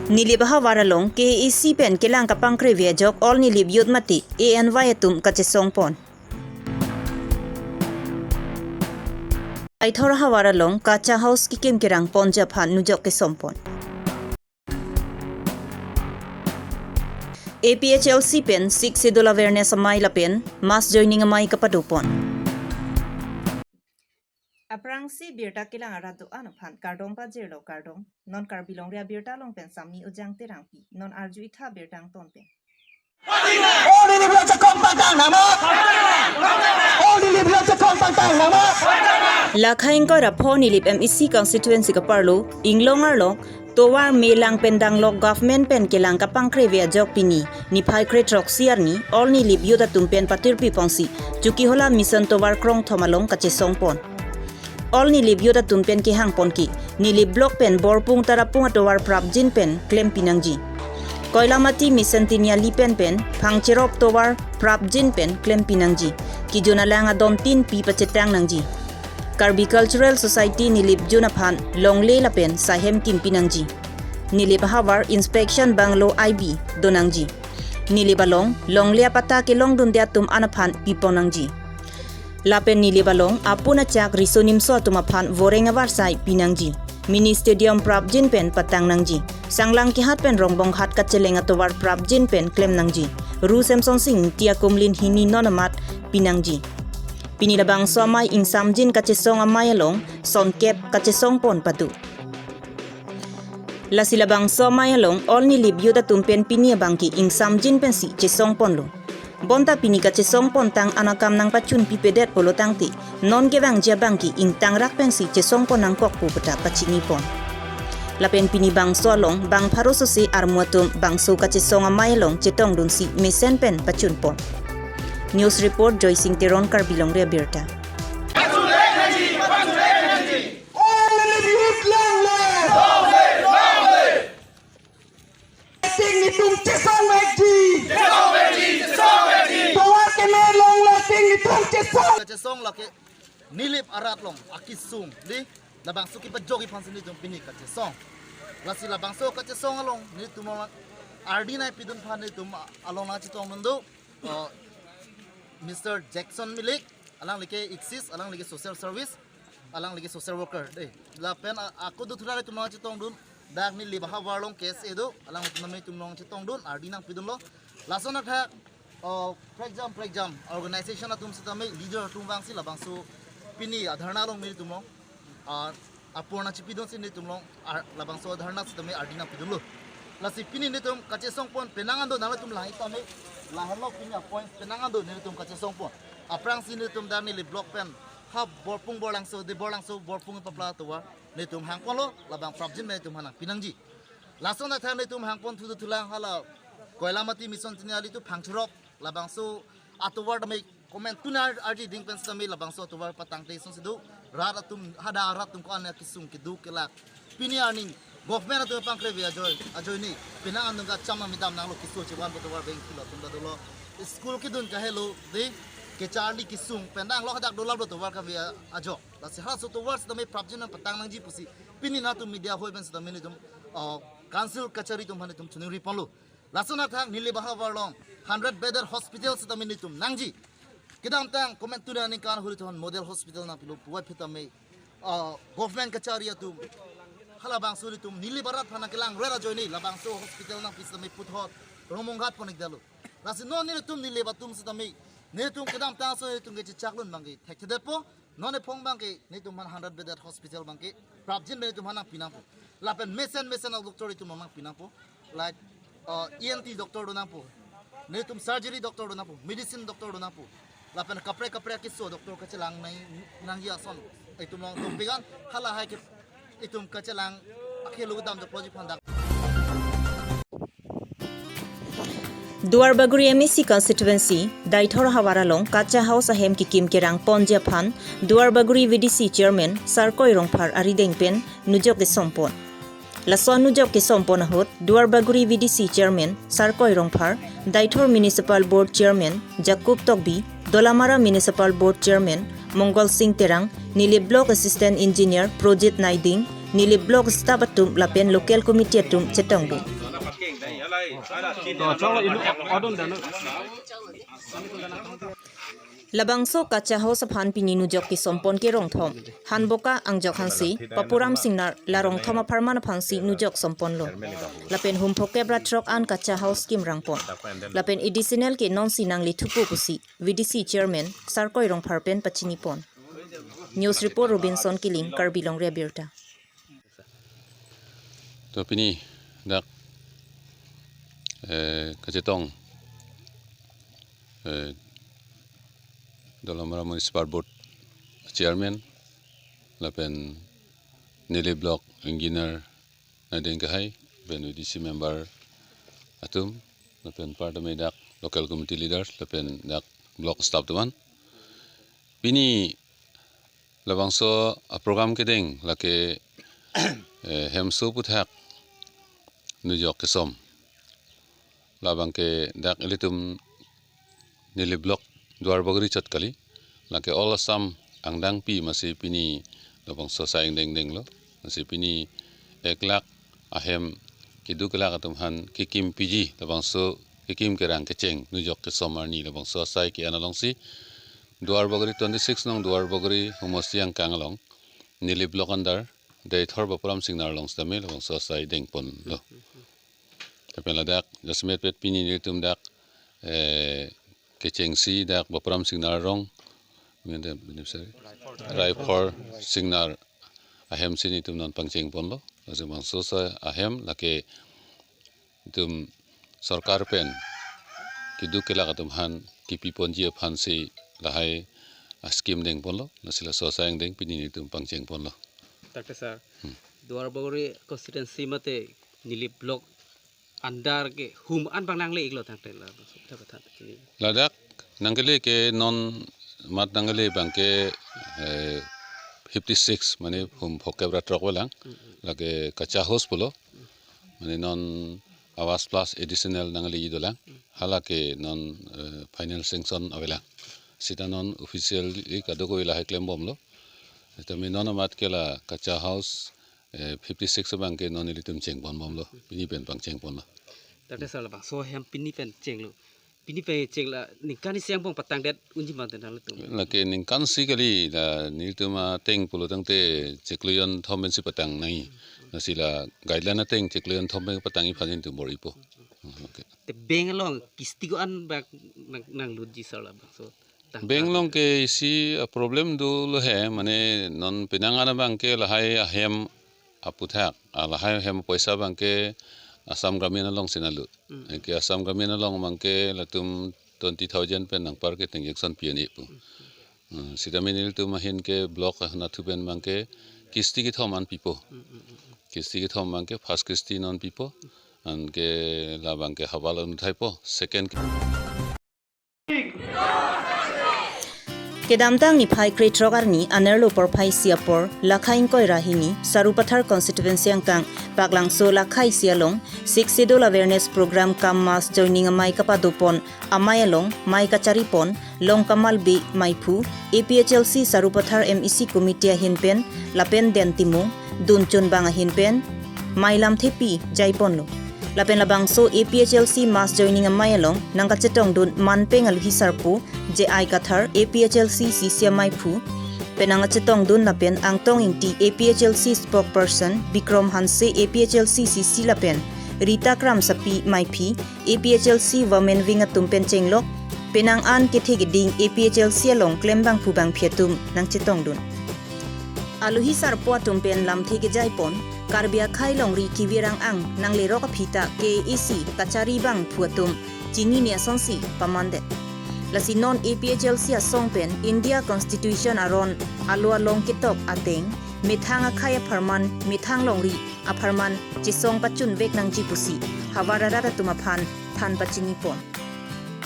Nilibaha waralong KEC pen kilang kapang krevia jok all nilib yud mati ANY tum kachesong pon. Ay thoraha waralong kacha house kikim kirang pon japhan nujok ke sompon. APHLC pen 6 sedula awareness amay lapen mass joining amay kapadupon. Aprang si birta kilang arado ano phan kardong pa jero kardong non karbilong ria birta long pen sami ujang terang pi non arju itha birtang ton pen. Lakhaing ko rapho nilip MEC constituency ka parlo inglong arlok towar melang pendang lok government pen kilang kapang krevia jok pini ni phai kretrok siarni all nilip yuda tumpen patirpi pongsi chuki hola mission towar krong thomalong kachesong pon. All nilib yuda tumpen ki hangpon ki nilib blok pen borpung tarapung atowar prapjin pen klem pinangji koilamati misentinya lipen pen phangcherop towar prapjin pen klem pinangji ki jona langa dom tin pi pachetang nangji Karbi Cultural Society nilib juna phan longle lapen sahem kim pinangji nilib hawar inspection banglo IB donangji nilibalong longlea pata ke long dundia tum anaphan piponangji Lapen nilibalong apuna chak risonim so tumaphan voreng awar sai pinangji mini stadium prapjin pen patang nangji sanglang ki hat pen rongbong hat kacheleng atowar prapjin pen klem nangji ru samson sing tia kumlin hini nonamat pinangji pinilabang somai ingsamjin kachesong amayalong sonkep kachesong pon patu lasilabang somayalong all nilib yuda tumpen piniabangki ingsamjin pensi chesong ponlo Bonta pini ka chesong pontang anakam nang pachun pipedet polo tangti non gewang jabangki ing tangrak pensi chesong pon nang kok pu peta pachini pon lapen pini bang solong bang pharoso si armuatum bang so ka chesong amailong chetong dun si mesen pen pachun pon News report Joy Singh Teron Karbilong Ria Birta Kachesong laki nilip arat long akisung di labang suki pajogi pansini tum pini kachesong lasi labang so kachesong along ni tum RD nai pidun phani tum along na chitong mundo Mr. Jackson Milik alang like exist alang like social service alang like social worker deh lapen aku du thura tum na chitong dun dak ni libaha warlong case edo alang tum na tum nong chitong dun RD nang pidun lo lasona tha Prexam organization atum sitame leader atum bangsi labangso pini adharna long ni tumlong apurna chipidon sin ni tumlong labangso adharna sitame ardina pidulo lasi pini ni tum kachesong pon penangando nala tum lahi tame lahalo pini point penangando ni tum kachesong pon aprang sin ni tum darni le block pen hab borpung borlangso de borlangso borpung papla towa ni tum hangpon lo labang prabjin ni tum hana pinangji lasona tha ni tum hangpon thudu thulang hala koilamati mission tinali tu phangchurok labangso atowar damai comment tunar arji dingpen sami labangso atowar patang teson sidu rat atum hada rat tum ko an kisung kidu kelak pini arning government atu pangkrevi ajoy ni pina andunga chama midam nanglo kisu chiwan atowar bank kilo tum dalo school kidun kahelo de ke charli kisung pendang lo hadak dollar atowar ka via ajo la sihas atowar sami prabjin patang nangji pusi pini na tum media hoy ben sami ni tum council kachari tum hani tum chunuri palo lasona thang nilibaha warlong 100 bedded hospital sa tamin nitum nangji kidang tang comment tu na kan huri thon model hospital na pilu puwat pitame government kachari atum halabang suri tum nilibarat phana kilang rela joini labang so hospital na pisame puthot romonghat ponik dalu lasi no ni tum nilibatum sa tami ne tum kidang tang so tum ge chaklun bangi thekde po no ne phong bangi ne tum 100 bedded hospital bangi prabjin ne tum hana pinapo lapen mesen doctor tum mamang pinapo like ENT doctor do napo ne tum surgery doctor do napo medicine doctor do napo lapen kapre kisso doctor kachelang nai nanggi ason itum long tum bigan hala hai ke itum kachelang akhelu dam do project phanda Duar Baguri MEC constituency Daithor Hawaralong Kacha House ahem ki kim kerang Ponja Phan Duar Baguri VDC chairman Sarkoi Rongphar Arideng pen nujok de sompon Lason nujok ke sompon hot Duar Baguri VDC chairman Sarkoi Rongphar Daithor Municipal Board chairman Jakub Tokbi Dolamara Municipal Board chairman Mongol Singh Terang Nili Block Assistant Engineer Projit Naiding nili blog staff atum lapen local committee atum chetong bu labangso kacha house phan pininu jok ki sompon ke rong thom hanboka angjok hansi papuram singnar larong thoma pharmana phansi nujok sompon lo lapen hum phoke bra truck an kacha house kim rangpon lapen additional ke non sinangli thupu kusi vdc chairman sarkoi rong pharpen pachini pon news report Robinson Kiling Karbilong Rebirta to pini dak kajetong dalam municipal board chairman lapen nili block engineer nadeng kahai ben UDC member atum lapen parliament dak local committee leaders lapen dak block staff tuan pini labangso a program kedeng lake hemso puthak nujok kesom labang ke dak elitum nili block duar bagri chat kali lake all Assam angdang pi masih pini labangso saing deng deng lo masih pini 1 lakh ahem kidu kelak atum han kikim PG labangso kikim kerang keceng nujok kesom arni labangso sai ki analongsi duar bagri 26 nong duar bagri humosi ang kangalong nili block andar dai thor bapuram singnar long stamel long so sai deng pon lo tapi ladak jasmet pet pini nitum dak kecengsi dak bapuram singnar rong mende benisari rai for singnar ahem sini tum non pangcheng pon lo azumang so sa ahem lake tum sarkar pen kidu kelak atum han kipi ponji phansi lahai skim deng pon lo nasila so sayang deng pini nitum pangcheng pon lo Dr. Sir, Duar Bagori constituency mate nili block andar ke hum an bang nangle iglo thangte la ladak nangle ke non mat nangle bang ke 56 mane hum phokebra truck walang lage kacha house polo mane non awas plus additional nangle idolang halake non final sanction avela sita non official kadoko ila claim bom lo tami non amat kela kacha house 56 bang ke non ilitum cheng bon bom lo pini pen bang cheng bon lo Dr. Sir bang so hem pini pen cheng lo pini pe cheng la nikani siang bong patang det unji ma den la tum lake ningkan si kali la niltuma teng pulo tangte chekluyon thomen si patang nai nasila guideline teng chekluyon thomen patang i phanin tu boripo te beng long kistigo an bak nang luji sir la bang so Benglong ke isi problem du lo he mane non pinangana bangke lahai ahem aputhak lahai hem paisa bangke Assam Gramin long sinalu ke Assam Gramin long bangke latum 20,000 pen nang par ke transaction piani pu sidaminil tu mahin ke block na thu pen bangke kisti ki thoman pipo kisti ki thom bangke first kisti non pipo an ke la bangke hawalon thaipo second Kedamtang ni phai kre trogar ni anerlo por phai siapor lakhain koi rahini sarupathar constituency angkang paglang so lakhai sialong 6 schedule awareness program kam mass joining amai kapadupon amayalong mai kacharipon long kamal bi maipu APHLC sarupathar MEC committee hinpen lapen dentimu dunchun banga hinpen mailam thepi jaipon lo lapen labangso APHLC mass joining amayalong nangkachetong dun manpeng alhi sarpu JI Kathar APHLC CCMI Phu penangachetong dun lapen angtong ingti APHLC spokesperson Bikram Hanse APHLC CC lapen Rita Kram Sapi Maipi APHLC women wing atumpen chenglok penang an kethegiding APHLC along klembang phubang phiatum nangchetong dun aluhi sarpo atumpen lamthege jaipon Karbia Khailong ri kiwirang ang nang lerok phita KEC kachari bang phuatum chini ne sonsi pamande lasi non APHLC songpen India Constitution aron alwa long kitop ateng mithanga khaya pharman mithang longri a pharman chisong pachun vek nang jipusi hawarara tuma phan than pachini pon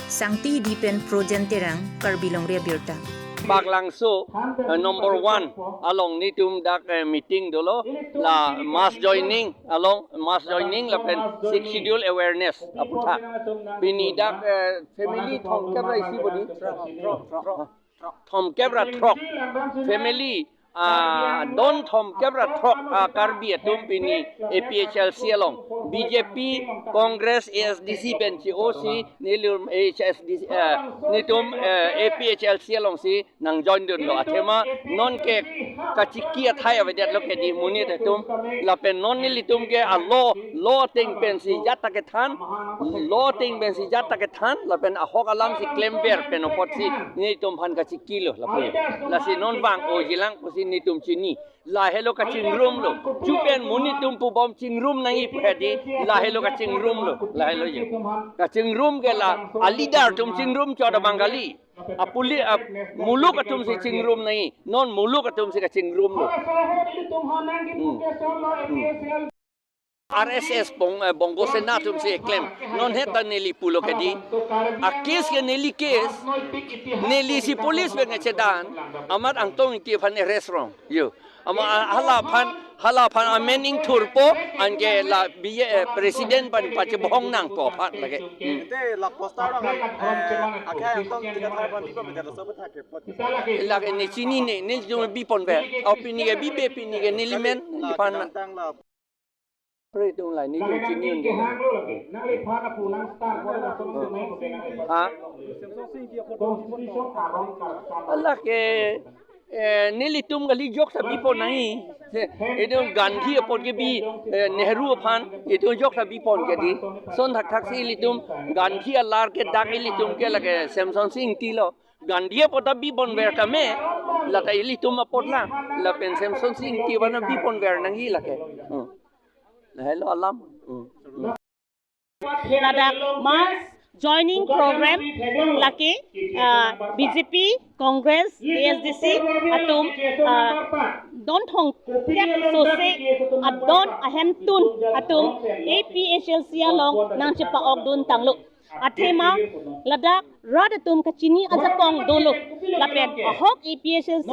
sangti dipen projenterang Karbilong Rebirta Baglangso number 1 along nitum dak meeting dolo la mass joining la pen 6 schedule awareness aputha bini dak family thom kebra isi bodi thom kebra throk family don thom kebra thok karbi atum pini APHLC along BJP Congress ASDC ben COC nilum HSDC nitum APHLC along si nang join dun lo athema non ke kachiki athai avedet lo ke di muni tum la pen non nilitum ke lo ting pen si jata ke than lo ting ben si jata ke than la pen ahok alam si claim ber pen opot si nitum phan kachiki lo la pen la si non bang o jilang si nitum chini la hello ka chingrum lo chupen muni tum pu bom chingrum nangi phedi la hello ka chingrum lo la hello ye ka chingrum ke la alidar tum chingrum choda bangali apuli muluk atum si chingrum nahi non muluk atum si ka chingrum lo RSS bongo senatum se claim non heta neli pulo kedi a case ke neli case neli si police be ngechedan amat angtong ti phan restaurant yo ama hala phan amening turpo ange la biye president ban pache bhong nang po phat lage te la posta ra akha angtong tiga thai ban bi ko be ta sob tha ke pot lage ne chini ne jo bi pon be opini ge bi be pini ge nelimen pan tang la pre tung lai ni jo chini nge ha Allah ke nilitum gali jok sa bipo nahi itu Gandhi apot ke bi Nehru aphan itu jok sa bipo ke di son thak si litum Gandhi alar ke dak litum ke lage Samson Singh tilo Gandhi apot bi bon ver kame la kai litum apot la pen Samson Singh ti wana bi bon ver nangi la ke hello alam Ladak mass joining program laki BJP Congress ASDC atum don thong kep sose adon ahem tun atum APHLC along nang chepa ogdun tanglu athema ladak rad atum kachini azapong dolo lapen ahok APHLC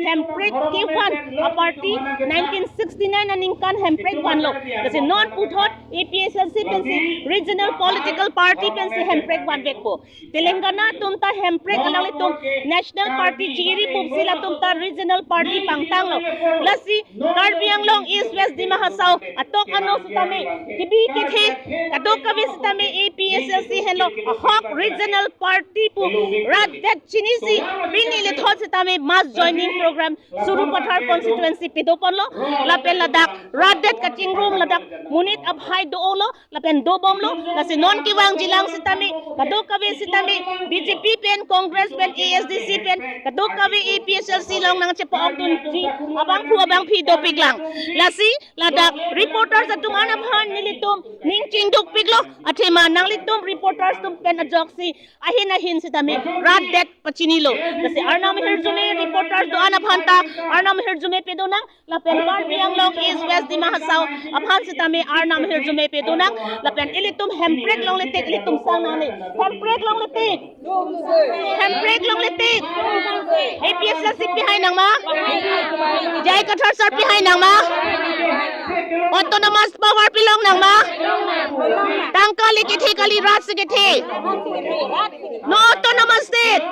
hemprek kefan a party 1969 aning kan hemprek wan lo kasi non puthot APHLC pensi regional political party pensi hemprek wan vekpo Telangana tumta hemprek alang tum national party jiri pupsila tumta regional party pangtang lo lasi Karbi Anglong East West Dima Hasau atok ano sutame kibi kethe kadok kavi sutame APHLC hello ahok regional party pu rat that chinisi bini le thot sitame mass joining program suru pathar constituency pedopon lo lapel ladak rat that kaching room ladak munit abhai do lo lapen do bom lo lasi non kiwang jilang sitame kadok kavi sitame BJP pen Congress pen ASDC pen kadok kavi APHLC long nang chepa ogdun ji abang phi do piglang lasi ladak reporters atumana bhan nilitum ning chingduk piglo athema nang litum reporters tum pen ajoksi ahin sitame rat that pachinilo lasi arnam herjume reporters do ana phanta arnam herjume pedona la pen Karbi Anglong East West Dima Hasau aphan sitame arnam herjume pedona la pen ilitum hemprek long letek ilitum sang nang le hemprek long letek APHLC behind nang ma jai kathar sar behind nang ma autonomous power pilong nang ma tangkali kithe kali rat se kithe no autonomous state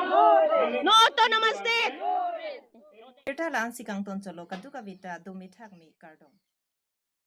Eta lan sikang ton cholo kadu ka vita do mithak mi kardom